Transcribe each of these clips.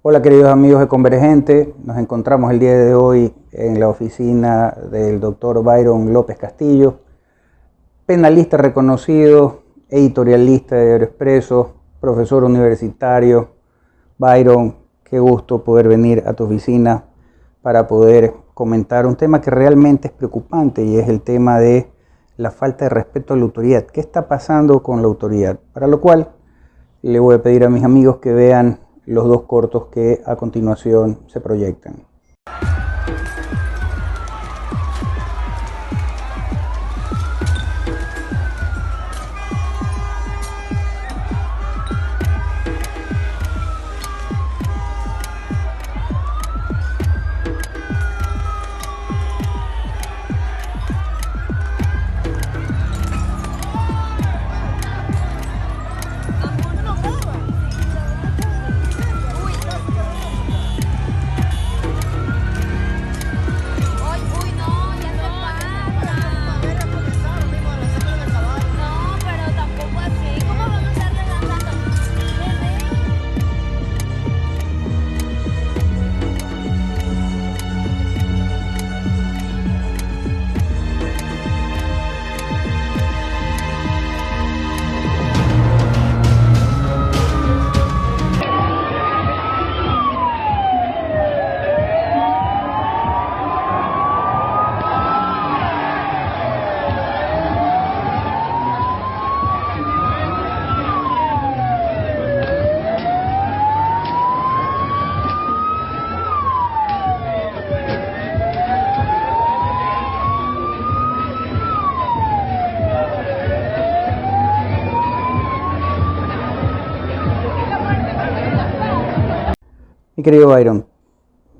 Hola queridos amigos de Convergente, nos encontramos el día de hoy en la oficina del doctor Byron López Castillo, penalista reconocido, editorialista de Diario Expreso, profesor universitario. Byron, qué gusto poder venir a tu oficina para poder comentar un tema que realmente es preocupante y es el tema de la falta de respeto a la autoridad. ¿Qué está pasando con la autoridad? Para lo cual le voy a pedir a mis amigos que vean los dos cortos que a continuación se proyectan. Mi querido Byron,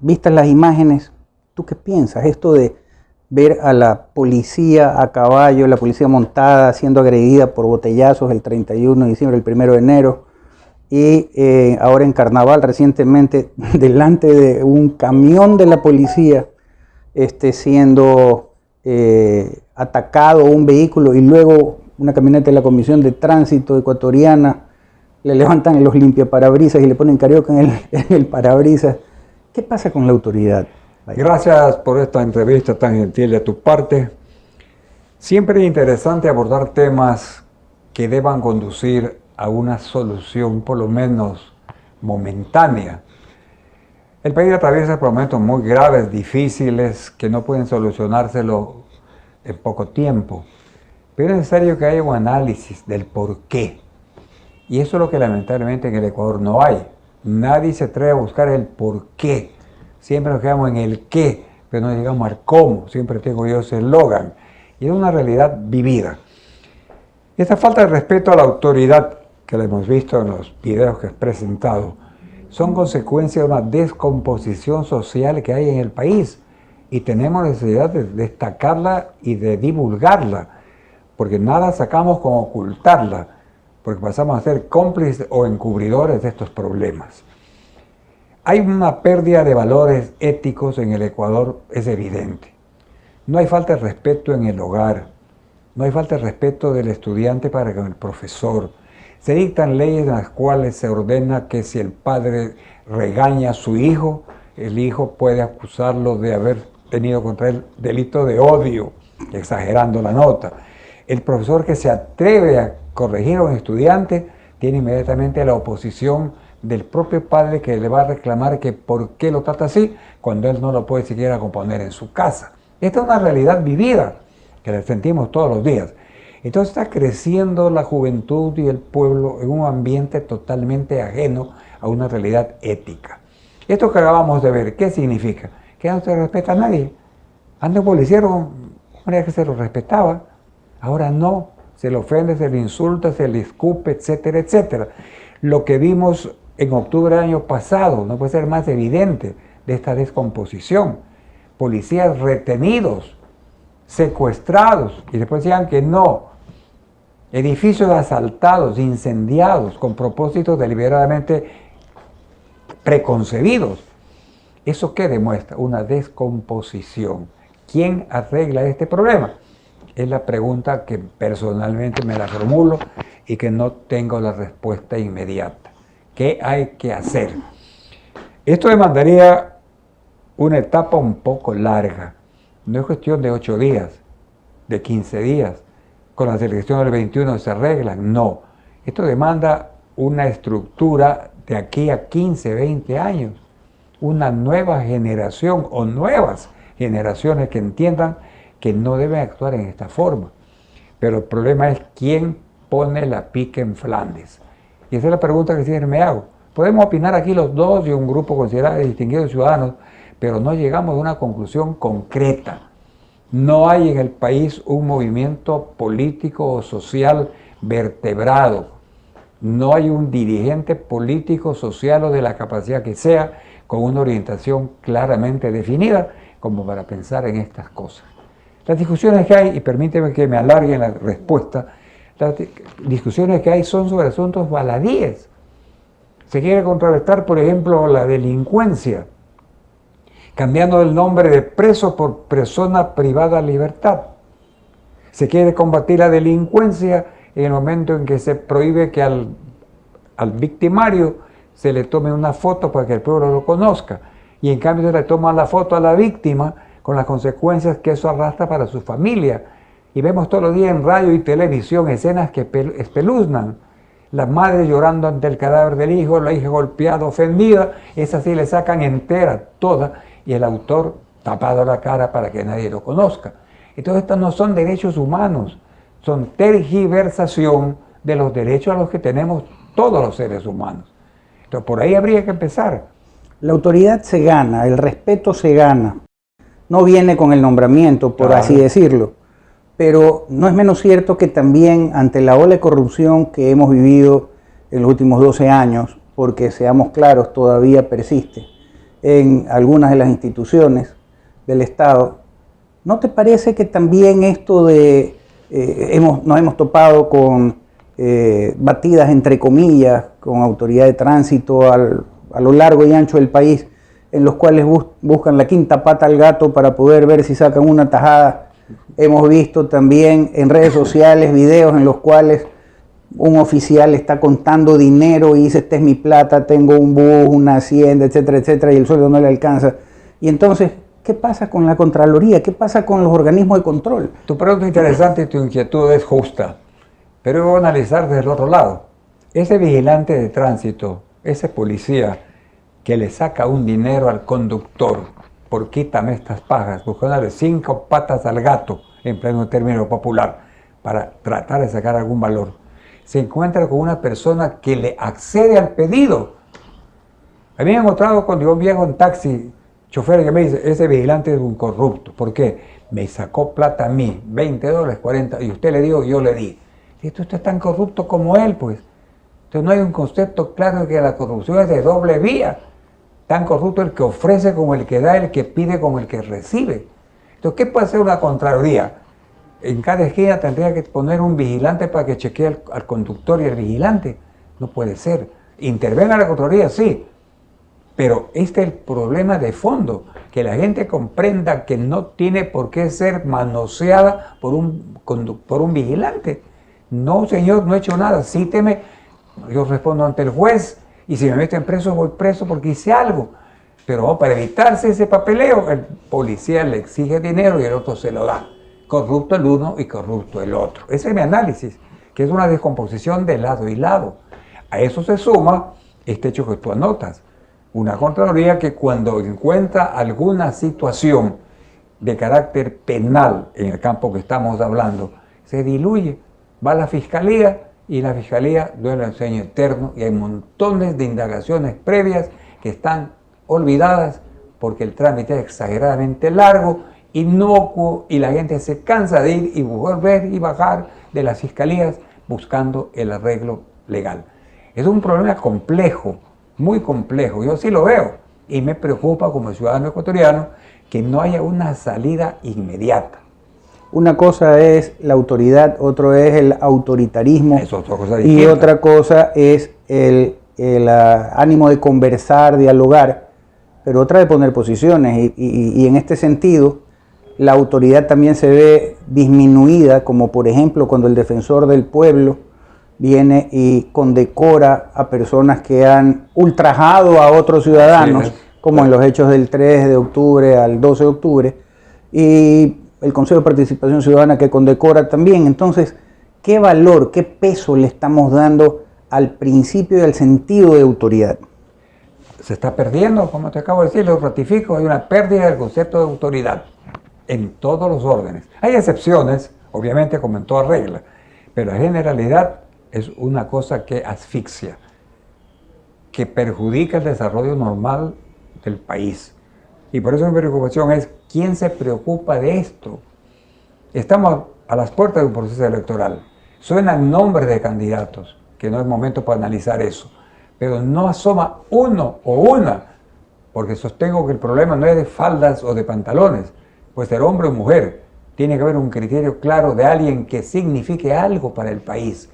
vistas las imágenes, ¿tú qué piensas? Esto de ver a la policía a caballo, la policía montada, siendo agredida por botellazos el 31 de diciembre, el 1 de enero, y ahora en Carnaval recientemente, delante de un camión de la policía, siendo atacado un vehículo y luego una camioneta de la Comisión de Tránsito ecuatoriana le levantan los limpiaparabrisas y le ponen carioca en el parabrisas. ¿Qué pasa con la autoridad? Gracias por esta entrevista tan gentil de tu parte. Siempre es interesante abordar temas que deban conducir a una solución, por lo menos momentánea. El país atraviesa por momentos muy graves, difíciles, que no pueden solucionárselo en poco tiempo. Pero es necesario que haya un análisis del por qué. Y eso es lo que lamentablemente en el Ecuador no hay. Nadie se atreve a buscar el por qué. Siempre nos quedamos en el qué, pero no llegamos al cómo. Siempre tengo yo ese eslogan. Y es una realidad vivida. Esta falta de respeto a la autoridad, que la hemos visto en los videos que he presentado, son consecuencia de una descomposición social que hay en el país. Y tenemos necesidad de destacarla y de divulgarla, porque nada sacamos con ocultarla, porque pasamos a ser cómplices o encubridores de estos problemas. Hay una pérdida de valores éticos en el Ecuador, es evidente. No hay falta de respeto en el hogar, no hay falta de respeto del estudiante para con el profesor. Se dictan leyes en las cuales se ordena que si el padre regaña a su hijo, el hijo puede acusarlo de haber tenido contra él delito de odio, exagerando la nota. El profesor que se atreve a corregir a un estudiante tiene inmediatamente la oposición del propio padre, que le va a reclamar que por qué lo trata así cuando él no lo puede siquiera componer en su casa. Esta es una realidad vivida que la sentimos todos los días. Entonces está creciendo la juventud y el pueblo en un ambiente totalmente ajeno a una realidad ética. Esto que acabamos de ver, ¿qué significa? Que no se respeta a nadie. Antes lo hicieron, manera que se lo respetaba, ahora no. Se le ofende, se le insulta, se le escupe, etcétera, etcétera. Lo que vimos en octubre del año pasado no puede ser más evidente de esta descomposición. Policías retenidos, secuestrados, y después decían que no. Edificios asaltados, incendiados, con propósitos deliberadamente preconcebidos. ¿Eso qué demuestra? Una descomposición. ¿Quién arregla este problema? Es la pregunta que personalmente me la formulo y que no tengo la respuesta inmediata. ¿Qué hay que hacer? Esto demandaría una etapa un poco larga. No es cuestión de 8 días, de 15 días. Con las elecciones del 21 se arreglan. No. Esto demanda una estructura de aquí a 15, 20 años. Una nueva generación o nuevas generaciones que entiendan que no deben actuar en esta forma. Pero el problema es quién pone la pica en Flandes. Y esa es la pregunta que siempre me hago. Podemos opinar aquí los dos y un grupo considerado de distinguidos ciudadanos, pero no llegamos a una conclusión concreta. No hay en el país un movimiento político o social vertebrado. No hay un dirigente político, social o de la capacidad que sea, con una orientación claramente definida como para pensar en estas cosas. Las discusiones que hay, y permíteme que me alargue en la respuesta, las discusiones que hay son sobre asuntos baladíes. Se quiere contrarrestar, por ejemplo, la delincuencia, cambiando el nombre de preso por persona privada de libertad. Se quiere combatir la delincuencia en el momento en que se prohíbe que al victimario se le tome una foto para que el pueblo lo conozca. Y en cambio se le toma la foto a la víctima con las consecuencias que eso arrastra para su familia. Y vemos todos los días en radio y televisión escenas que espeluznan. Las madres llorando ante el cadáver del hijo, la hija golpeada, ofendida, esas sí le sacan entera, toda, y el autor tapado la cara para que nadie lo conozca. Entonces estos no son derechos humanos, son tergiversación de los derechos a los que tenemos todos los seres humanos. Entonces por ahí habría que empezar. La autoridad se gana, el respeto se gana. No viene con el nombramiento, por así decirlo. Pero no es menos cierto que también ante la ola de corrupción que hemos vivido en los últimos 12 años, porque seamos claros, todavía persiste en algunas de las instituciones del Estado, ¿no te parece que también esto de nos hemos topado con batidas entre comillas con autoridad de tránsito a lo largo y ancho del país, en los cuales buscan la quinta pata al gato para poder ver si sacan una tajada? Hemos visto también en redes sociales videos en los cuales un oficial está contando dinero y dice: esta es mi plata, tengo un bus, una hacienda, etcétera, etcétera, y el sueldo no le alcanza. Y entonces, ¿qué pasa con la Contraloría? ¿Qué pasa con los organismos de control? Tu pregunta es interesante y tu inquietud es justa, pero voy a analizar desde el otro lado. Ese vigilante de tránsito, ese policía que le saca un dinero al conductor por quítame estas pajas, buscándole 5 patas al gato, en pleno término popular, para tratar de sacar algún valor, se encuentra con una persona que le accede al pedido. A mí me he encontrado cuando yo viajo en taxi, chofer que me dice: ese vigilante es un corrupto. ¿Por qué? Me sacó plata a mí, $20, 40, y usted le dio, yo le di. Y usted es tan corrupto como él, pues. Entonces no hay un concepto claro de que la corrupción es de doble vía. Tan corrupto el que ofrece como el que da, el que pide como el que recibe. Entonces, ¿qué puede hacer una Contraloría? En cada esquina tendría que poner un vigilante para que chequee al conductor y al vigilante. No puede ser. Intervenga la Contraloría, sí. Pero este es el problema de fondo, que la gente comprenda que no tiene por qué ser manoseada por un vigilante. No, señor, no he hecho nada, cíteme, yo respondo ante el juez, y si me meten preso, voy preso porque hice algo. Pero para evitarse ese papeleo, el policía le exige dinero y el otro se lo da. Corrupto el uno y corrupto el otro. Ese es mi análisis, que es una descomposición de lado y lado. A eso se suma este hecho que tú anotas. Una Contraloría que cuando encuentra alguna situación de carácter penal en el campo que estamos hablando, se diluye, va a la Fiscalía y la Fiscalía duele el sueño eterno y hay montones de indagaciones previas que están olvidadas porque el trámite es exageradamente largo, inocuo, y la gente se cansa de ir y volver y bajar de las fiscalías buscando el arreglo legal. Es un problema complejo, muy complejo, yo sí lo veo, y me preocupa como ciudadano ecuatoriano que no haya una salida inmediata. Una cosa es la autoridad, otro es el autoritarismo, Es otra cosa y distinta. otra cosa es el ánimo de conversar, dialogar, pero otra de poner posiciones. Y en este sentido, la autoridad también se ve disminuida, como por ejemplo cuando el defensor del pueblo viene y condecora a personas que han ultrajado a otros ciudadanos, como en los hechos del 3 de octubre al 12 de octubre, y el Consejo de Participación Ciudadana que condecora también. Entonces, ¿qué valor, qué peso le estamos dando al principio y al sentido de autoridad? Se está perdiendo, como te acabo de decir, lo ratifico, hay una pérdida del concepto de autoridad en todos los órdenes. Hay excepciones, obviamente, como en toda regla, pero la generalidad es una cosa que asfixia, que perjudica el desarrollo normal del país. Y por eso mi preocupación es, ¿quién se preocupa de esto? Estamos a las puertas de un proceso electoral. Suenan nombres de candidatos, que no es momento para analizar eso, pero no asoma uno o una, porque sostengo que el problema no es de faldas o de pantalones, puede ser hombre o mujer. Tiene que haber un criterio claro de alguien que signifique algo para el país.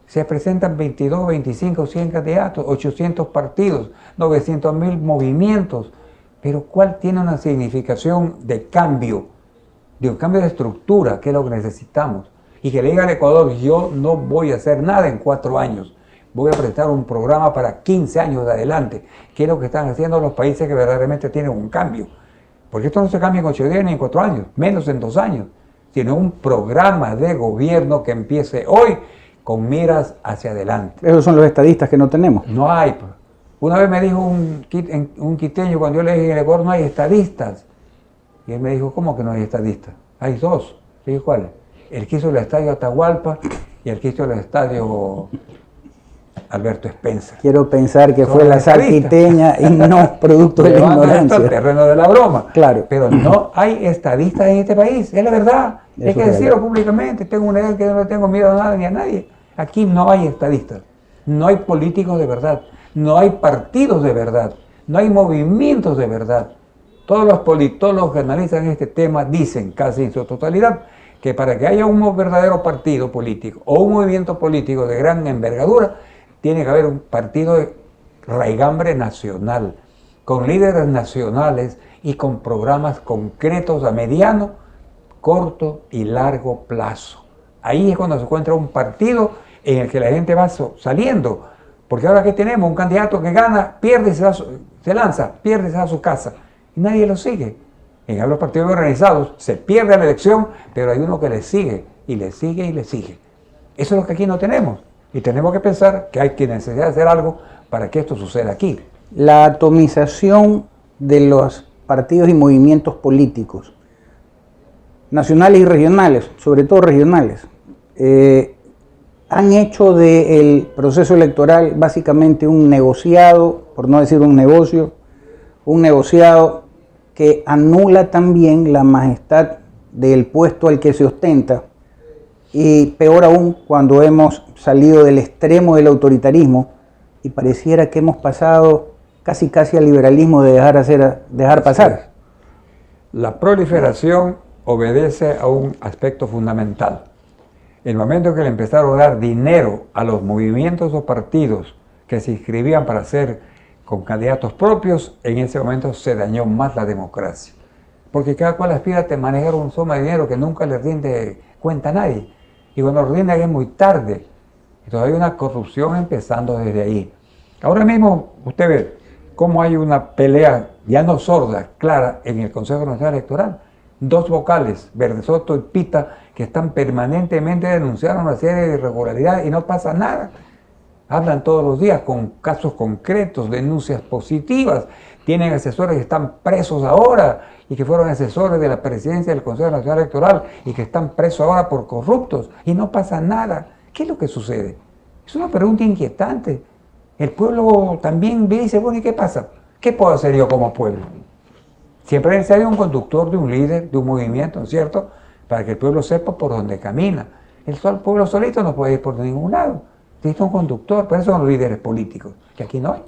Se presentan 22, 25, 100 candidatos, 800 partidos, 900.000 movimientos, pero ¿cuál tiene una significación de cambio de estructura, que es lo que necesitamos? Y que le diga al Ecuador, yo no voy a hacer nada en 4 años, voy a presentar un programa para 15 años de adelante, que es lo que están haciendo los países que verdaderamente tienen un cambio. Porque esto no se cambia en 8 días ni en 4 años, menos en 2 años, sino un programa de gobierno que empiece hoy con miras hacia adelante. Esos son los estadistas que no tenemos. No hay. Una vez me dijo un quiteño, cuando yo le dije en el Ecuador no hay estadistas, y él me dijo, ¿cómo que no hay estadistas? Hay 2. Le dije, ¿cuáles? El que hizo el estadio Atahualpa y el que hizo el estadio Alberto Spencer. Quiero pensar que fue la sal quiteña y no producto de la ignorancia. El terreno de la broma. Claro. Pero no hay estadistas en este país, es la verdad. Hay que decirlo públicamente. Tengo una idea que no le tengo miedo a nada ni a nadie. Aquí no hay estadistas, no hay políticos de verdad, no hay partidos de verdad, no hay movimientos de verdad. Todos los politólogos que analizan este tema dicen, casi en su totalidad, que para que haya un verdadero partido político o un movimiento político de gran envergadura, tiene que haber un partido de raigambre nacional, con líderes nacionales y con programas concretos a mediano, corto y largo plazo. Ahí es cuando se encuentra un partido en el que la gente va saliendo, porque ahora que tenemos un candidato que gana, pierde, se lanza, pierde, se va a su casa, y nadie lo sigue. En los partidos organizados se pierde la elección, pero hay uno que le sigue, y le sigue, y le sigue. Eso es lo que aquí no tenemos, y tenemos que pensar que hay que necesitar hacer algo para que esto suceda aquí. La atomización de los partidos y movimientos políticos, nacionales y regionales, sobre todo regionales, han hecho del proceso electoral básicamente un negociado, por no decir un negocio, un negociado que anula también la majestad del puesto al que se ostenta, y peor aún cuando hemos salido del extremo del autoritarismo y pareciera que hemos pasado casi al liberalismo de dejar pasar. La proliferación obedece a un aspecto fundamental. En el momento que le empezaron a dar dinero a los movimientos o partidos que se inscribían para ser con candidatos propios, en ese momento se dañó más la democracia. Porque cada cual aspira a manejar una suma de dinero que nunca le rinde cuenta a nadie. Y cuando lo rinden es muy tarde. Entonces hay una corrupción empezando desde ahí. Ahora mismo usted ve cómo hay una pelea ya no sorda, clara, en el Consejo Nacional Electoral. 2 vocales, Verdesoto y Pita, que están permanentemente denunciando una serie de irregularidades y no pasa nada. Hablan todos los días con casos concretos, denuncias positivas. Tienen asesores que están presos ahora y que fueron asesores de la presidencia del Consejo Nacional Electoral y que están presos ahora por corruptos y no pasa nada. ¿Qué es lo que sucede? Es una pregunta inquietante. El pueblo también dice, bueno, ¿y qué pasa? ¿Qué puedo hacer yo como pueblo? Siempre es necesario un conductor, de un líder, de un movimiento, ¿no es cierto? Para que el pueblo sepa por dónde camina. El pueblo solito no puede ir por ningún lado. Necesita un conductor, por eso son los líderes políticos, que aquí no hay.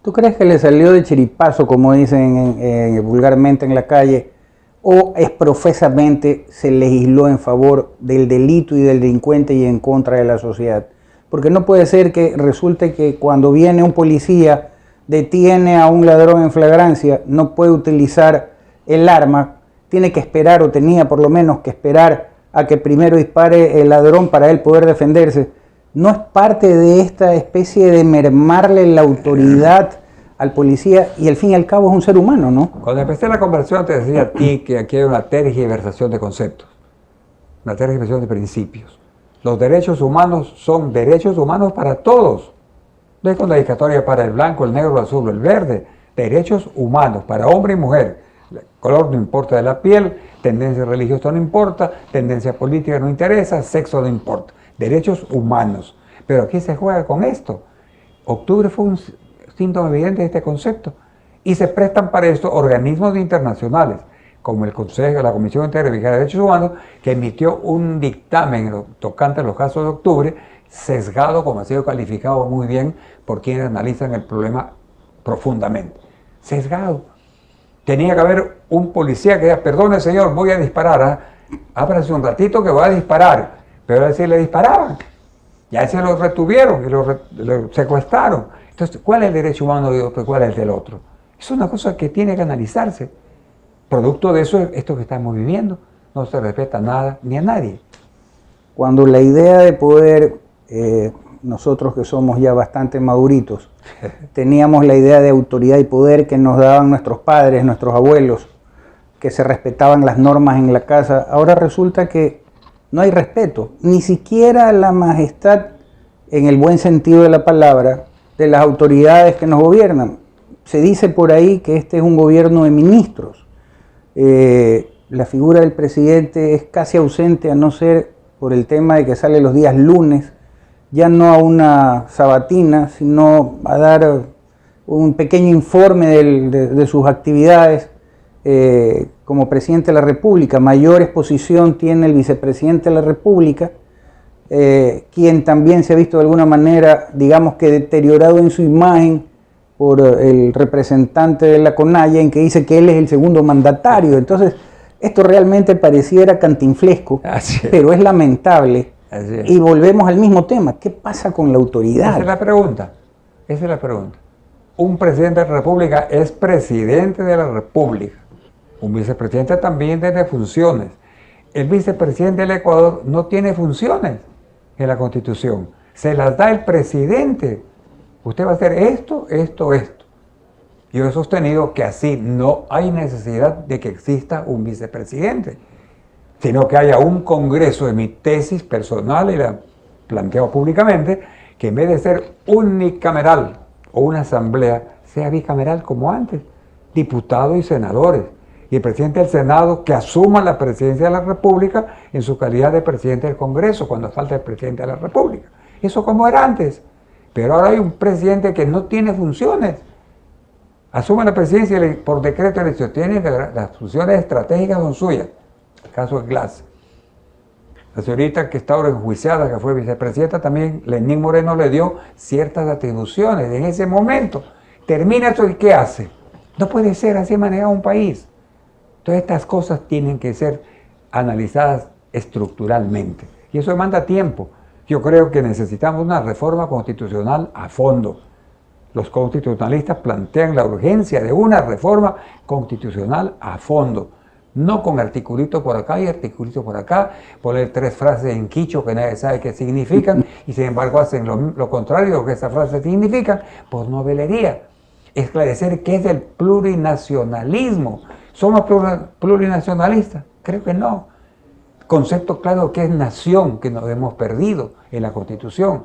¿Tú crees que le salió de chiripazo, como dicen vulgarmente en la calle, o es profesamente se legisló en favor del delito y del delincuente y en contra de la sociedad? Porque no puede ser que resulte que cuando viene un policía, detiene a un ladrón en flagrancia, no puede utilizar el arma, tiene que esperar, o tenía por lo menos que esperar a que primero dispare el ladrón para él poder defenderse. ¿No es parte de esta especie de mermarle la autoridad al policía? Y al fin y al cabo es un ser humano, ¿no? Cuando empecé la conversación te decía a ti que aquí hay una tergiversación de conceptos, una tergiversación de principios. Los derechos humanos son derechos humanos para todos. No es condiscatoria para el blanco, el negro, el azul, el verde. Derechos humanos para hombre y mujer. El color no importa de la piel, tendencia religiosa no importa, tendencia política no interesa, sexo no importa. Derechos humanos. Pero aquí se juega con esto. Octubre fue un síntoma evidente de este concepto. Y se prestan para esto organismos internacionales, como el Consejo, la Comisión Interamericana de Derechos Humanos, que emitió un dictamen tocante a los casos de octubre, sesgado, como ha sido calificado muy bien por quienes analizan el problema profundamente. Sesgado. Tenía que haber un policía que diga, perdone señor, voy a disparar, ábrase un ratito que voy a disparar, pero a él sí le disparaban, ya se lo retuvieron y lo secuestraron. Entonces, ¿cuál es el derecho humano de otro y cuál es el del otro? Es una cosa que tiene que analizarse. Producto de eso es esto que estamos viviendo, no se respeta nada ni a nadie. Cuando la idea de poder, nosotros que somos ya bastante maduritos, teníamos la idea de autoridad y poder que nos daban nuestros padres, nuestros abuelos, que se respetaban las normas en la casa, ahora resulta que no hay respeto, ni siquiera la majestad, en el buen sentido de la palabra, de las autoridades que nos gobiernan. Se dice por ahí que este es un gobierno de ministros. La figura del presidente es casi ausente, a no ser por el tema de que sale los días lunes, ya no a una sabatina, sino a dar un pequeño informe de sus actividades como presidente de la República. Mayor exposición tiene el vicepresidente de la República, quien también se ha visto de alguna manera, digamos que deteriorado en su imagen por el representante de la CONAIE, en que dice que él es el segundo mandatario. Entonces, esto realmente pareciera cantinflesco, pero es lamentable. Y volvemos al mismo tema. ¿Qué pasa con la autoridad? Esa es la pregunta. Esa es la pregunta. Un presidente de la República es presidente de la República. Un vicepresidente también tiene funciones. El vicepresidente del Ecuador no tiene funciones en la Constitución. Se las da el presidente. Usted va a hacer esto, esto, esto. Yo he sostenido que así no hay necesidad de que exista un vicepresidente, sino que haya un congreso de mi tesis personal, y la planteo públicamente, que en vez de ser unicameral o una asamblea, sea bicameral como antes, diputados y senadores. Y el presidente del Senado que asuma la presidencia de la República en su calidad de presidente del Congreso, cuando falta el presidente de la República. Eso como era antes. Pero ahora hay un presidente que no tiene funciones. Asume la presidencia por decreto de elección. Las funciones estratégicas son suyas. El caso de Glass. La señorita que está ahora enjuiciada, que fue vicepresidenta, también Lenín Moreno le dio ciertas atribuciones en ese momento. Termina eso y ¿qué hace? No puede ser así manejado un país. Todas estas cosas tienen que ser analizadas estructuralmente. Y eso demanda tiempo. Yo creo que necesitamos una reforma constitucional a fondo. Los constitucionalistas plantean la urgencia de una reforma constitucional a fondo. No con articulito por acá y articulito por acá, poner 3 frases en quicho que nadie sabe qué significan y sin embargo hacen lo contrario de lo que esas frases significan por novelería. Esclarecer qué es el plurinacionalismo. ¿Somos plurinacionalistas? Creo que no. Concepto claro que es nación, que nos hemos perdido en la Constitución.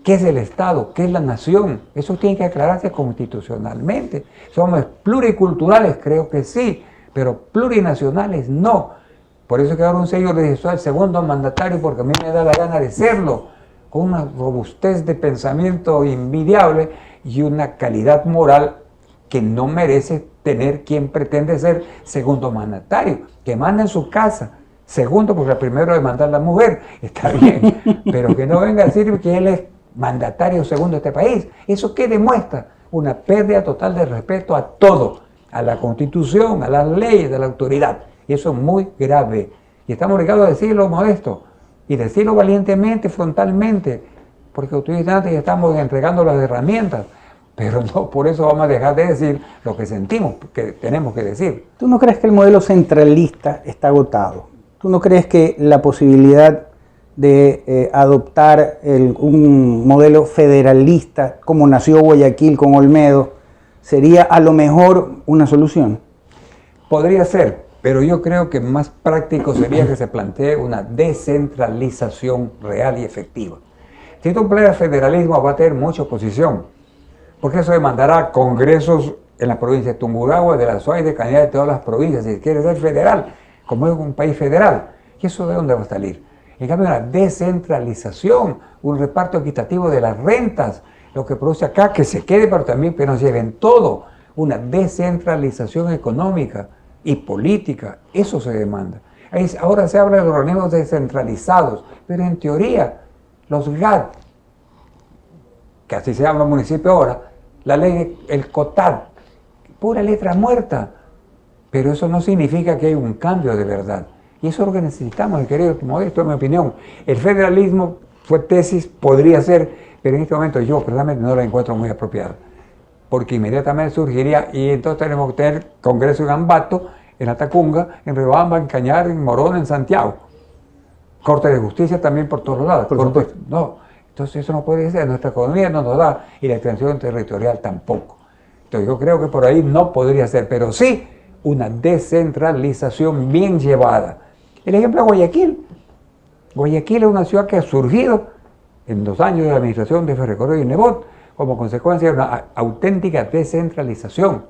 ¿Qué es el Estado? ¿Qué es la nación? Eso tiene que aclararse constitucionalmente. ¿Somos pluriculturales? Creo que sí, pero plurinacionales no. Por eso que ahora un señor le dice, soy el segundo mandatario porque a mí me da la gana de serlo, con una robustez de pensamiento envidiable y una calidad moral que no merece tener quien pretende ser segundo mandatario, que manda en su casa. Segundo, porque el primero de mandar la mujer, está bien, pero que no venga a decir que él es mandatario segundo de este país. ¿Eso qué demuestra? Una pérdida total de respeto a todo, a la Constitución, a las leyes, a la autoridad. Y eso es muy grave. Y estamos obligados a decirlo modesto, y decirlo valientemente, frontalmente, porque ustedes antes estamos entregando las herramientas, pero no por eso vamos a dejar de decir lo que sentimos, que tenemos que decir. ¿Tú no crees que el modelo centralista está agotado? ¿Tú no crees que la posibilidad de adoptar un modelo federalista como nació Guayaquil con Olmedo, sería a lo mejor una solución? Podría ser, pero yo creo que más práctico sería que se plantee una descentralización real y efectiva. Si tú empleas federalismo va a tener mucha oposición, porque eso demandará congresos en la provincia de Tungurahua, de la SUAY, de Cañada, de todas las provincias, si quiere ser federal, como es un país federal. ¿Y eso de dónde va a salir? En cambio, una descentralización, un reparto equitativo de las rentas, lo que produce acá, que se quede, pero también que nos lleven todo. Una descentralización económica y política, eso se demanda. Ahora se habla de los organismos descentralizados, pero en teoría, los GAD, que así se llama el municipio ahora, la ley, el COTAD, pura letra muerta, pero eso no significa que hay un cambio de verdad. Y eso es lo que necesitamos, querido Modesto, en mi opinión. El federalismo fue tesis, podría ser, pero en este momento yo personalmente no la encuentro muy apropiada. Porque inmediatamente surgiría, y entonces tenemos que tener Congreso en Ambato, en Atacunga, en Riobamba, en Cañar, en Morón, en Santiago. Corte de Justicia también por todos lados. No, entonces eso no puede ser, nuestra economía no nos da, y la extensión territorial tampoco. Entonces yo creo que por ahí no podría ser, pero sí una descentralización bien llevada. El ejemplo de Guayaquil. Guayaquil es una ciudad que ha surgido en los años de la administración de Ferrecorreo y Nebot como consecuencia de una auténtica descentralización.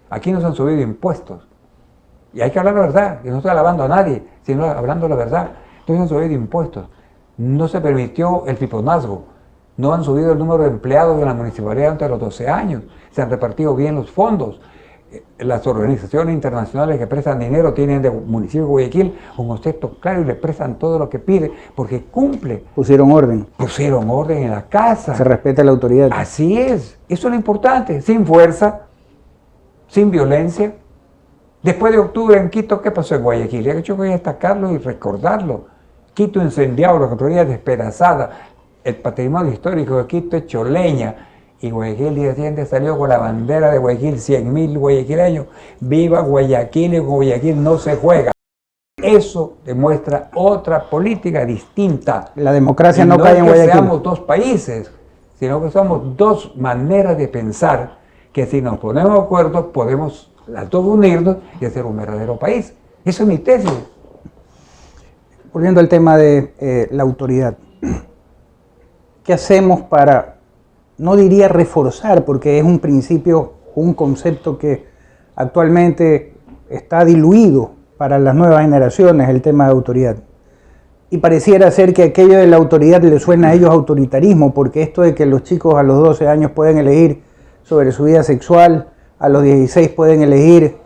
Aquí nos han subido impuestos. Y hay que hablar la verdad, y no estoy alabando a nadie, sino hablando la verdad. Entonces han subido impuestos. No se permitió el piponazgo. No han subido el número de empleados de la municipalidad durante los 12 años. Se han repartido bien los fondos. Las organizaciones internacionales que prestan dinero tienen del municipio de Guayaquil un concepto claro y le prestan todo lo que pide porque cumple. Pusieron orden. Pusieron orden en la casa. Se respeta la autoridad. Así es. Eso es lo importante. Sin fuerza, sin violencia. Después de octubre en Quito, ¿qué pasó en Guayaquil? He hecho que destacarlo y recordarlo. Quito incendiado, la autoridad despedazada. El patrimonio histórico de Quito hecho leña. Y Guayaquil día siguiente salió con la bandera de Guayaquil, 100.000 guayaquileños. ¡Viva Guayaquil! Y Guayaquil no se juega. Eso demuestra otra política distinta. La democracia no cae en Guayaquil. No es que seamos dos países, sino que somos dos maneras de pensar que si nos ponemos de acuerdo podemos las dos unirnos y hacer un verdadero país. Eso es mi tesis. Volviendo al tema de la autoridad. ¿Qué hacemos para, no diría reforzar, porque es un principio, un concepto que actualmente está diluido para las nuevas generaciones, el tema de autoridad? Y pareciera ser que aquello de la autoridad le suena a ellos autoritarismo, porque esto de que los chicos a los 12 años pueden elegir sobre su vida sexual, a los 16 pueden elegir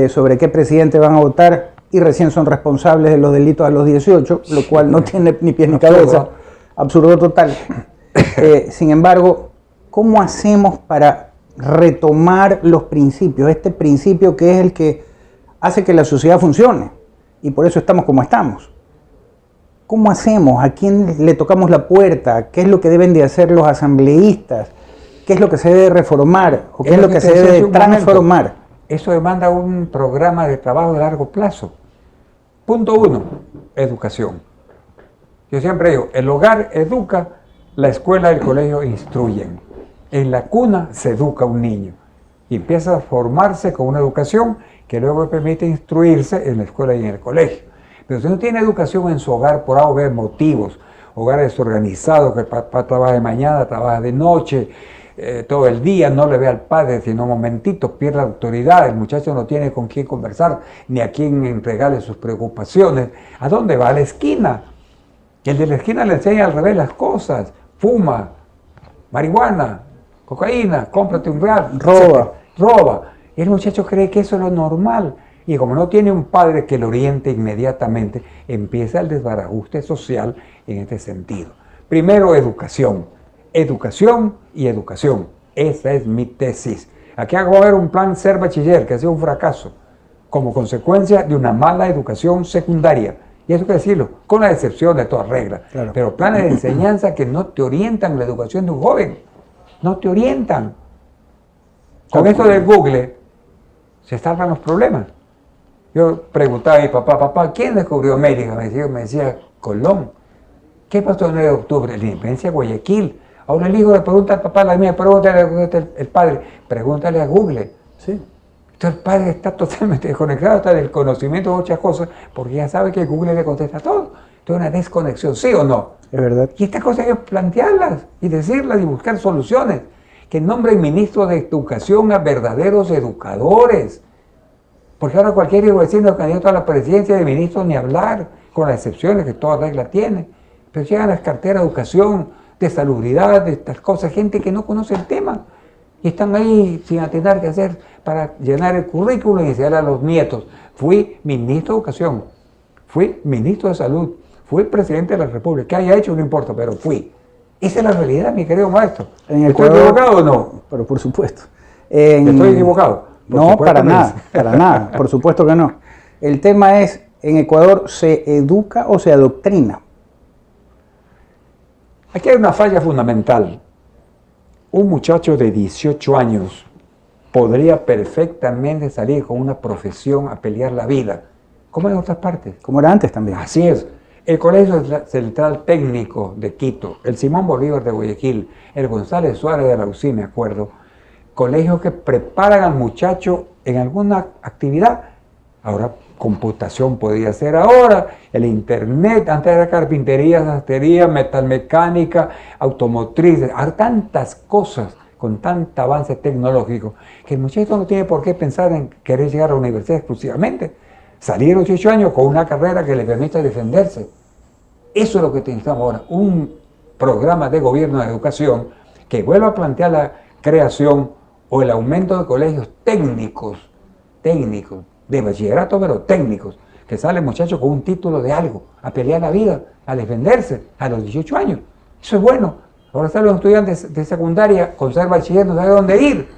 sobre qué presidente van a votar y recién son responsables de los delitos a los 18, lo cual no tiene ni pies ni cabeza. Absurdo total. Sin embargo, ¿cómo hacemos para retomar los principios? Este principio que es el que hace que la sociedad funcione y por eso estamos como estamos. ¿Cómo hacemos? ¿A quién le tocamos la puerta? ¿Qué es lo que deben de hacer los asambleístas? ¿Qué es lo que se debe reformar? ¿O qué es lo que se debe transformar? Eso demanda un programa de trabajo de largo plazo. Punto 1, educación. Yo siempre digo, el hogar educa, la escuela y el colegio instruyen. En la cuna se educa un niño y empieza a formarse con una educación que luego le permite instruirse en la escuela y en el colegio. Pero si no tiene educación en su hogar por A o B motivos, hogar desorganizado, que el papá trabaja de mañana, trabaja de noche, todo el día, no le ve al padre, sino un momentito, pierde la autoridad, el muchacho no tiene con quién conversar, ni a quién entregarle sus preocupaciones. ¿A dónde va? A la esquina. Y el de la esquina le enseña al revés las cosas. Fuma, marihuana, cocaína, cómprate un real, roba. Y el muchacho cree que eso es lo normal. Y como no tiene un padre que lo oriente inmediatamente, empieza el desbarajuste social en este sentido. Primero, educación. Educación y educación. Esa es mi tesis. Aquí acabo de ver un plan Ser Bachiller que ha sido un fracaso como consecuencia de una mala educación secundaria. Y eso hay que decirlo, con la excepción de toda regla. Claro. Pero planes de enseñanza que no te orientan la educación de un joven. No te orientan. Con esto de Google se salvan los problemas. Yo preguntaba a mi papá, ¿quién descubrió América? Me decía Colón. ¿Qué pasó el 9 de octubre? La independencia de Guayaquil. Ahora el hijo le pregunta al papá, la mía, pregúntale al padre, pregúntale a Google. Sí. Entonces el padre está totalmente desconectado hasta del conocimiento de muchas cosas, porque ya sabe que Google le contesta todo. Entonces una desconexión, ¿sí o no? Es verdad. Y estas cosas hay que plantearlas y decirlas y buscar soluciones. Que nombren ministros de educación a verdaderos educadores. Porque ahora cualquier hijo vecino candidato a la presidencia de ministros ni hablar, con las excepciones que toda regla tiene. Pero llegan las carteras de educación, de salubridad, de estas cosas, gente que no conoce el tema. Y están ahí sin atinar qué hacer para llenar el currículum y enseñar a los nietos. Fui ministro de educación, fui ministro de salud, fui presidente de la República. ¿Qué haya hecho? No importa, pero fui. Esa es la realidad, mi querido maestro. ¿Estoy equivocado o no? Pero por supuesto. ¿Estoy equivocado? No, para nada, por supuesto que no. El tema es, ¿en Ecuador se educa o se adoctrina? Aquí hay una falla fundamental. Un muchacho de 18 años podría perfectamente salir con una profesión a pelear la vida, como en otras partes. Como era antes también. Así es. El Colegio Central Técnico de Quito, el Simón Bolívar de Guayaquil, el González Suárez de la UCI, me acuerdo, colegios que preparan al muchacho en alguna actividad. Ahora, computación podría ser ahora, el internet, antes era carpintería, sastrería, metalmecánica, automotriz, hay tantas cosas con tanto avance tecnológico que el muchacho no tiene por qué pensar en querer llegar a la universidad exclusivamente. Salir a los 18 años con una carrera que le permita defenderse. Eso es lo que necesitamos ahora, un programa de gobierno de educación que vuelva a plantear la creación o el aumento de colegios técnicos, de bachillerato, pero técnicos, que sale el muchacho con un título de algo, a pelear la vida, a defenderse a los 18 años. Eso es bueno. Ahora salen los estudiantes de secundaria con ser bachiller, no sabe dónde ir.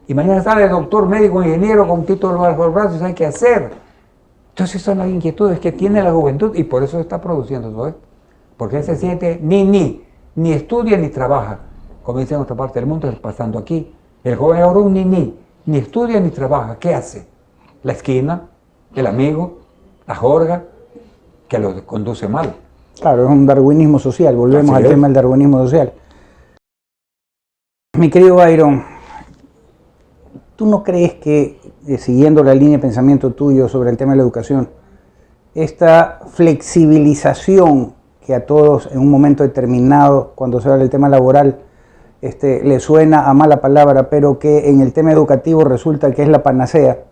Y mañana sale el doctor, médico, ingeniero con un título bajo el brazo y sabe qué hacer. Entonces son las inquietudes que tiene la juventud y por eso se está produciendo todo esto. Porque él se siente ni estudia ni trabaja. Como dicen en otra parte del mundo, está pasando aquí. El joven ahora ni estudia ni trabaja. ¿Qué hace? La esquina, el amigo, la jorga, que lo conduce mal. Claro, es un darwinismo social. Volvemos al tema del darwinismo social. Mi querido Byron, ¿tú no crees que, siguiendo la línea de pensamiento tuyo sobre el tema de la educación, esta flexibilización que a todos en un momento determinado, cuando se habla del tema laboral, le suena a mala palabra, pero que en el tema educativo resulta que es la panacea,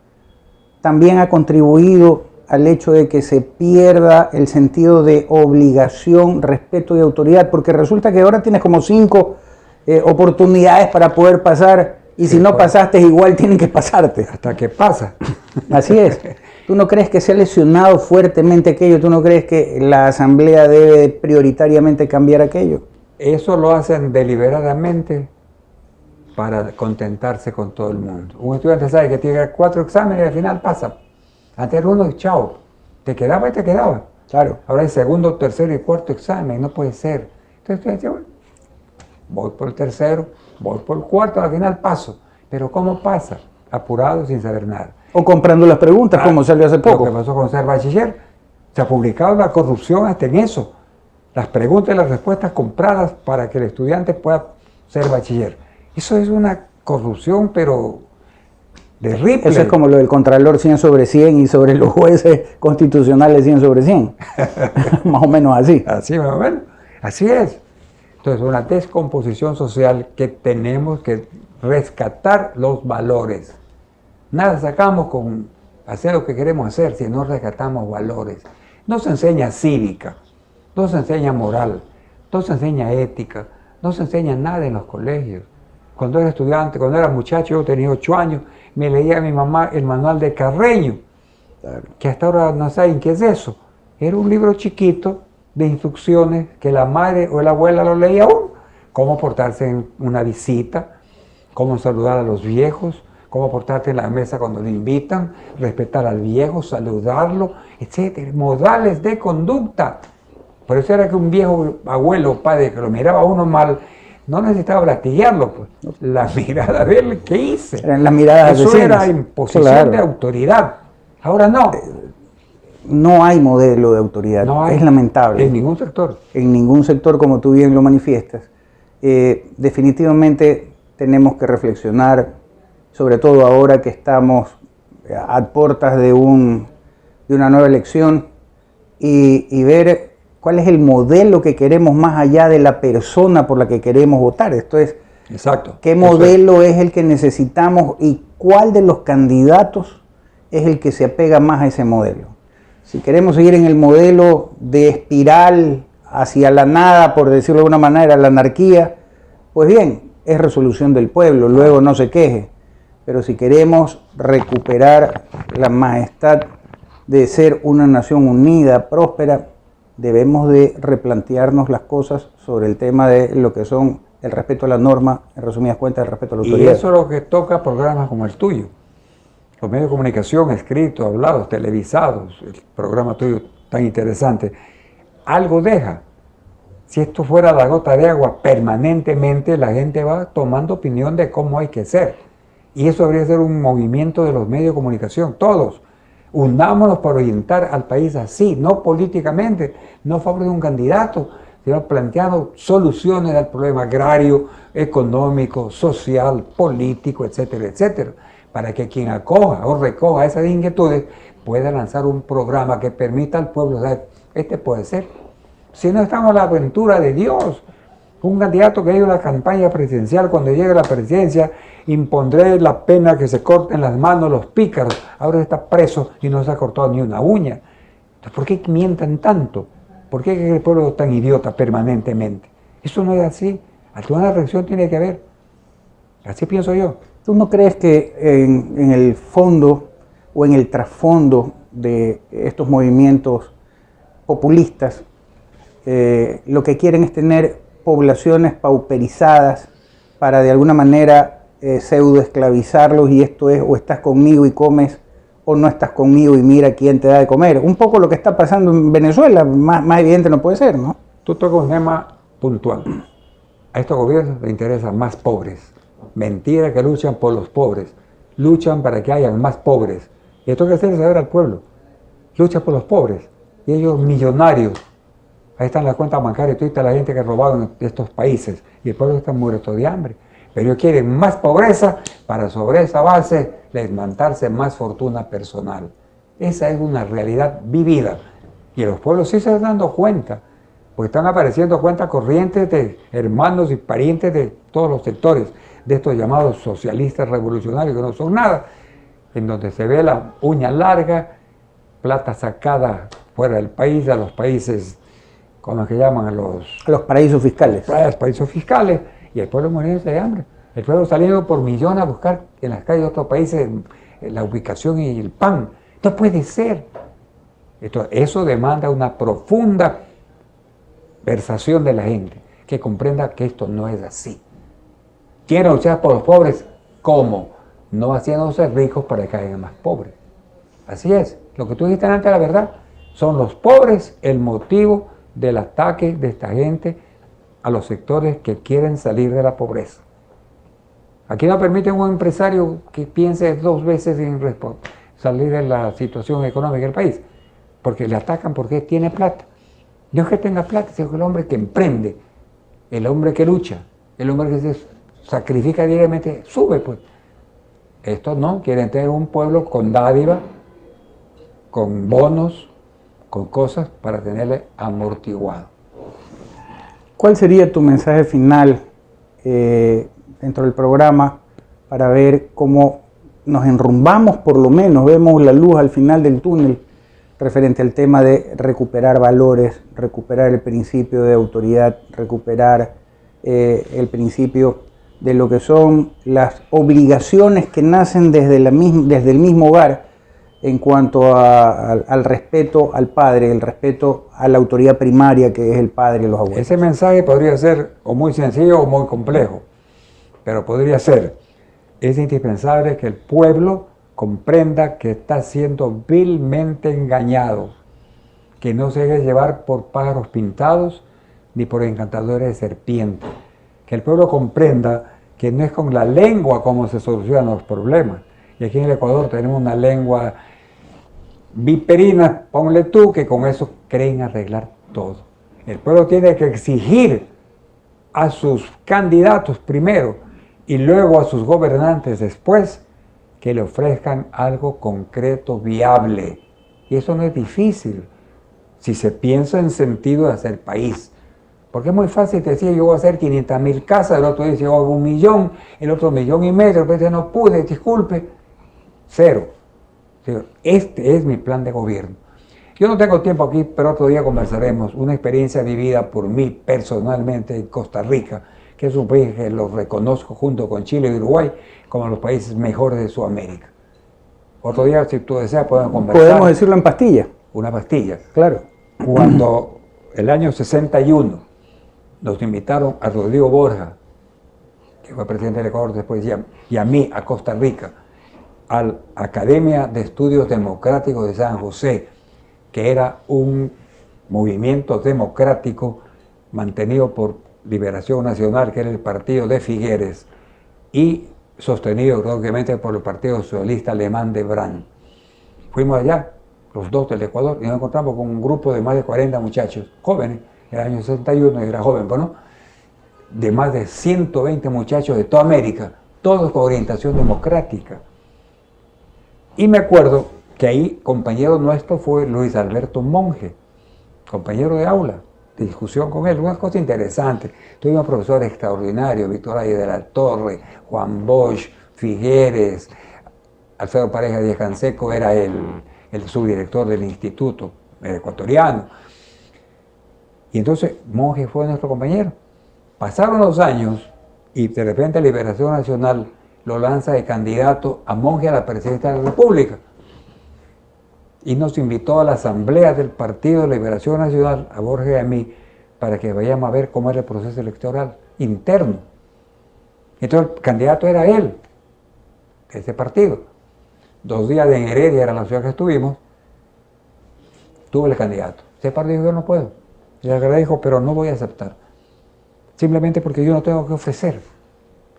también ha contribuido al hecho de que se pierda el sentido de obligación, respeto y autoridad? Porque resulta que ahora tienes como 5 oportunidades para poder pasar, y si no pasaste igual tienen que pasarte. Hasta que pasa. Así es. ¿Tú no crees que se ha lesionado fuertemente aquello? ¿Tú no crees que la asamblea debe prioritariamente cambiar aquello? Eso lo hacen deliberadamente para contentarse con todo el mundo. Un estudiante sabe que tiene 4 exámenes y al final pasa. Antes era uno y chao. Te quedaba y te quedaba. Claro. Ahora hay segundo, tercero y cuarto examen. No puede ser. Entonces tú dices, bueno, voy por el tercero, voy por el cuarto, al final paso. Pero ¿cómo pasa? Apurado, sin saber nada. O comprando las preguntas, como salió hace poco. Lo que pasó con ser bachiller. Se ha publicado la corrupción hasta en eso. Las preguntas y las respuestas compradas para que el estudiante pueda ser bachiller. Eso es una corrupción, pero terrible. Eso es como lo del Contralor 100 sobre 100 y sobre los jueces constitucionales 100 sobre 100. Más o menos así. Así, más o menos. Así es. Entonces, una descomposición social que tenemos que rescatar los valores. Nada sacamos con hacer lo que queremos hacer si no rescatamos valores. No se enseña cívica, no se enseña moral, no se enseña ética, no se enseña nada en los colegios. Cuando era estudiante, cuando era muchacho, yo tenía 8 años, me leía a mi mamá el manual de Carreño, que hasta ahora no saben qué es eso. Era un libro chiquito de instrucciones que la madre o la abuela lo leía a uno. Cómo portarse en una visita, cómo saludar a los viejos, cómo portarte en la mesa cuando le invitan, respetar al viejo, saludarlo, etc. Modales de conducta. Por eso era que un viejo abuelo o padre que lo miraba a uno mal, no necesitaba lastigarlo, pues. La mirada de él, ¿qué hice? Eran las miradas eso asesinas. era imposición Claro. de autoridad. Ahora no. no hay modelo de autoridad, No hay. es lamentable. En ningún sector. En ningún sector, como tú bien lo manifiestas. Definitivamente tenemos que reflexionar, sobre todo ahora que estamos a puertas de una nueva elección, y ver cuál es el modelo que queremos más allá de la persona por la que queremos votar. Esto es, Exacto. ¿qué modelo es el que necesitamos y cuál de los candidatos es el que se apega más a ese modelo? Si queremos seguir en el modelo de espiral hacia la nada, por decirlo de alguna manera, la anarquía, pues bien, es resolución del pueblo, luego no se queje. Pero si queremos recuperar la majestad de ser una nación unida, próspera, debemos de replantearnos las cosas sobre el tema de lo que son el respeto a la norma, en resumidas cuentas, el respeto a la autoridad. Y eso es lo que toca programas como el tuyo. Los medios de comunicación, escritos, hablados, televisados, el programa tuyo tan interesante, algo deja. Si esto fuera la gota de agua, permanentemente la gente va tomando opinión de cómo hay que ser. Y eso debería ser un movimiento de los medios de comunicación, todos. Unámonos para orientar al país así, no políticamente, no a favor de un candidato, sino planteando soluciones al problema agrario, económico, social, político, etcétera, etcétera, para que quien acoja o recoja esas inquietudes pueda lanzar un programa que permita al pueblo saber, este puede ser. Si no estamos a la aventura de Dios, un candidato que ha ido a la campaña presidencial, cuando llegue a la presidencia, impondré la pena que se corten las manos los pícaros. Ahora está preso y no se ha cortado ni una uña. Entonces, ¿por qué mientan tanto? ¿Por qué el pueblo es tan idiota permanentemente? Eso no es así. Alguna reacción tiene que haber. Así pienso yo. ¿Tú no crees que en el fondo o en el trasfondo de estos movimientos populistas lo que quieren es tener poblaciones pauperizadas para de alguna manera pseudo esclavizarlos, y esto es o estás conmigo y comes o no estás conmigo y mira quién te da de comer? Un poco lo que está pasando en Venezuela, más evidente no puede ser, ¿no? Tú tocas un tema puntual. A estos gobiernos les interesan más pobres. Mentira que luchan por los pobres. Luchan para que hayan más pobres. Y esto hay que hacerle saber al pueblo. Lucha por los pobres. Y ellos millonarios. Ahí están las cuentas bancarias, toda la gente que robaron de estos países. Y el pueblo está muerto de hambre. Pero ellos quieren más pobreza para sobre esa base desmantarse más fortuna personal. Esa es una realidad vivida. Y los pueblos sí se están dando cuenta. Porque están apareciendo cuentas corrientes de hermanos y parientes de todos los sectores, de estos llamados socialistas revolucionarios, que no son nada, en donde se ve la uña larga, plata sacada fuera del país, a los países, ¿cómo es que llaman? A los paraísos fiscales. Los paraísos fiscales, y el pueblo muriéndose de hambre. El pueblo saliendo por millones a buscar en las calles de otros países la ubicación y el pan. No puede ser. Eso demanda una profunda versación de la gente, que comprenda que esto no es así. Quieren luchar por los pobres, ¿cómo? No haciéndose ricos para que haya más pobres. Así es, lo que tú dijiste antes, la verdad, son los pobres el motivo del ataque de esta gente a los sectores que quieren salir de la pobreza. Aquí no permiten un empresario que piense dos veces en salir de la situación económica del país, porque le atacan porque tiene plata. No es que tenga plata, sino que el hombre que emprende, el hombre que lucha, el hombre que se sacrifica diariamente, sube pues. Estos no, quieren tener un pueblo con dádiva, con bonos, con cosas para tenerle amortiguado. ¿Cuál sería tu mensaje final dentro del programa para ver cómo nos enrumbamos, por lo menos vemos la luz al final del túnel, referente al tema de recuperar valores, recuperar el principio de autoridad, recuperar el principio de lo que son las obligaciones que nacen desde el mismo hogar en cuanto al respeto al padre, el respeto a la autoridad primaria que es el padre y los abuelos? Ese mensaje podría ser o muy sencillo o muy complejo, pero podría ser: es indispensable que el pueblo comprenda que está siendo vilmente engañado, que no se deje llevar por pájaros pintados ni por encantadores de serpientes, que el pueblo comprenda que no es con la lengua como se solucionan los problemas. Y aquí en el Ecuador tenemos una lengua viperinas, ponle tú, que con eso creen arreglar todo. El pueblo tiene que exigir a sus candidatos primero y luego a sus gobernantes después que le ofrezcan algo concreto, viable. Y eso no es difícil si se piensa en sentido de hacer país. Porque es muy fácil decir, yo voy a hacer 500.000 casas, el otro dice, yo hago 1.000.000, el otro 1.500.000, el otro dice, no pude, disculpe. Cero. Este es mi plan de gobierno. Yo no tengo tiempo aquí, pero otro día conversaremos. Una experiencia vivida por mí personalmente en Costa Rica, que es un país que lo reconozco junto con Chile y Uruguay como los países mejores de Sudamérica. Otro día, si tú deseas, podemos conversar. Podemos decirlo en pastilla. Una pastilla. Claro. Cuando el año 61 nos invitaron a Rodrigo Borja, que fue presidente del Ecuador después, y a mí, a Costa Rica, a la Academia de Estudios Democráticos de San José, que era un movimiento democrático mantenido por Liberación Nacional, que era el partido de Figueres, y sostenido obviamente por el Partido Socialista Alemán de Brandt. Fuimos allá, los dos del Ecuador, y nos encontramos con un grupo de más de 40 muchachos, jóvenes, en el año 61, y era joven, ¿no? De más de 120 muchachos de toda América, todos con orientación democrática. Y me acuerdo que ahí, compañero nuestro fue Luis Alberto Monge, compañero de aula, de discusión con él, una cosa interesante. Tuvimos profesores extraordinarios, Víctor Ayde de la Torre, Juan Bosch, Figueres, Alfredo Pareja Díaz Canseco era el subdirector del instituto, el ecuatoriano. Y entonces Monge fue nuestro compañero. Pasaron los años y de repente Liberación Nacional lo lanza de candidato a Monge a la presidencia de la República. Y nos invitó a la asamblea del Partido de Liberación Nacional, a Borja y a mí, para que vayamos a ver cómo era el proceso electoral interno. Entonces el candidato era él, de ese partido. 2 días en Heredia, era la ciudad que estuvimos, tuve el candidato. Ese partido yo no puedo. Y el candidato dijo, pero no voy a aceptar. Simplemente porque yo no tengo que ofrecer.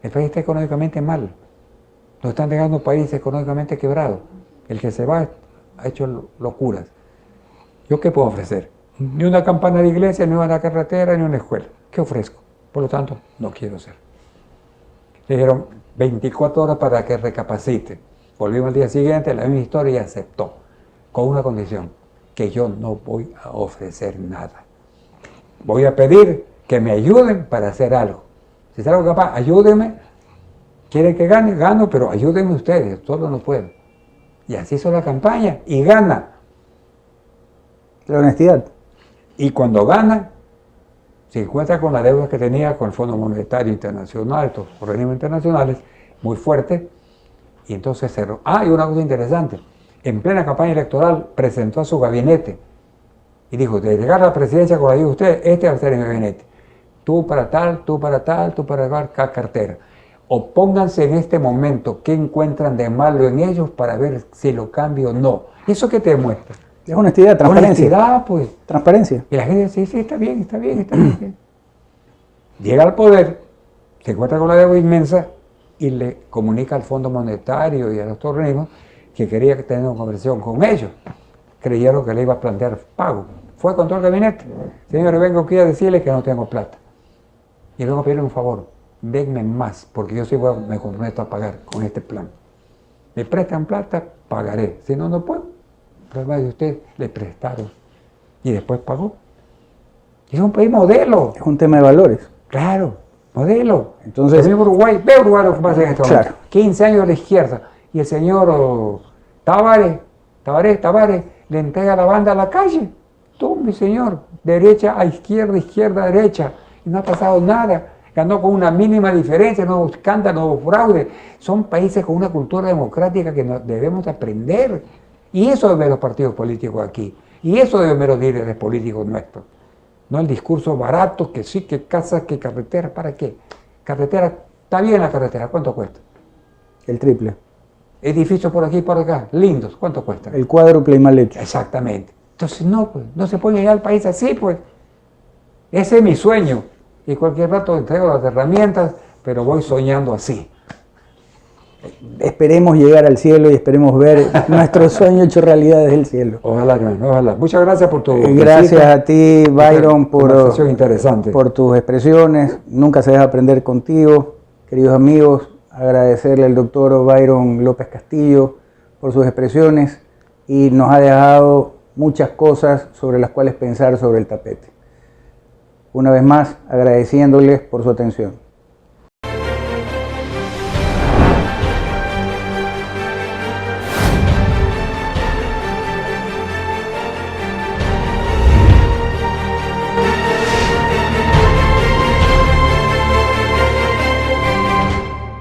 El país está económicamente mal. Nos están dejando países económicamente quebrados. El que se va ha hecho locuras. ¿Yo qué puedo ofrecer? Ni una campana de iglesia, ni una carretera, ni una escuela. ¿Qué ofrezco? Por lo tanto, no quiero ser. Le dijeron 24 horas para que recapacite. Volvimos al día siguiente, la misma historia, y aceptó. Con una condición, que yo no voy a ofrecer nada. Voy a pedir que me ayuden para hacer algo. Si es algo capaz, ayúdenme. Quieren que gane, gano, pero ayúdenme ustedes, solo no puedo. Y así hizo la campaña, y gana. La honestidad. Y cuando gana, se encuentra con la deuda que tenía con el Fondo Monetario Internacional, estos organismos internacionales, muy fuerte, y entonces cerró. Ah, y una cosa interesante, en plena campaña electoral presentó a su gabinete, y dijo, de llegar a la presidencia, como le digo a usted, este va a ser mi gabinete. Tú para tal, tú para tal, tú para dar cada cartera. O pónganse en este momento qué encuentran de malo en ellos para ver si lo cambio o no. ¿Eso qué te demuestra? Es honestidad, transparencia. Honestidad, pues. Transparencia. Y la gente dice, sí, está bien, está bien, está bien. Llega al poder, se encuentra con la deuda inmensa y le comunica al Fondo Monetario y a los organismos que quería tener una conversación con ellos. Creyeron que le iba a plantear pago. Fue con todo el gabinete. Señores, vengo aquí a decirles que no tengo plata. Y vengo a pedirle un favor. Denme más, porque yo sí me comprometo a pagar con este plan. Me prestan plata, pagaré. Si no, no puedo. Pero además de usted, le prestaron. Y después pagó. Es un país modelo. Es un tema de valores. Claro, modelo. Entonces, también Uruguay, ve Uruguay lo que pasa en este momento. Claro. 15 años a la izquierda. Y el señor Tavares, le entrega la banda a la calle. Tú, mi señor, derecha a izquierda, izquierda a derecha. Y no ha pasado nada. Ganó con una mínima diferencia, no hubo escándalo, no hubo fraude. Son países con una cultura democrática que debemos aprender. Y eso deben ver los partidos políticos aquí. Y eso deben ver los líderes políticos nuestros. No el discurso barato, que sí, que casas, que carretera, ¿para qué? Carretera, está bien la carretera, ¿cuánto cuesta? El triple. Edificios por aquí y por acá, lindos, ¿cuánto cuesta? El cuádruple y mal hecho. Exactamente. Entonces no, pues, no se puede llegar al país así, pues. Ese es mi sueño. Y cualquier rato entrego las herramientas, pero voy soñando así. esperemos llegar al cielo y esperemos ver nuestro sueño hecho realidad desde el cielo. Ojalá, hermano, ojalá. Muchas gracias por tu Gracias visita. a ti, Byron, Interesante. por tus expresiones. Nunca se deja aprender contigo, queridos amigos. Agradecerle al doctor Byron López Castillo por sus expresiones y nos ha dejado muchas cosas sobre las cuales pensar sobre el tapete. Una vez más, agradeciéndoles por su atención.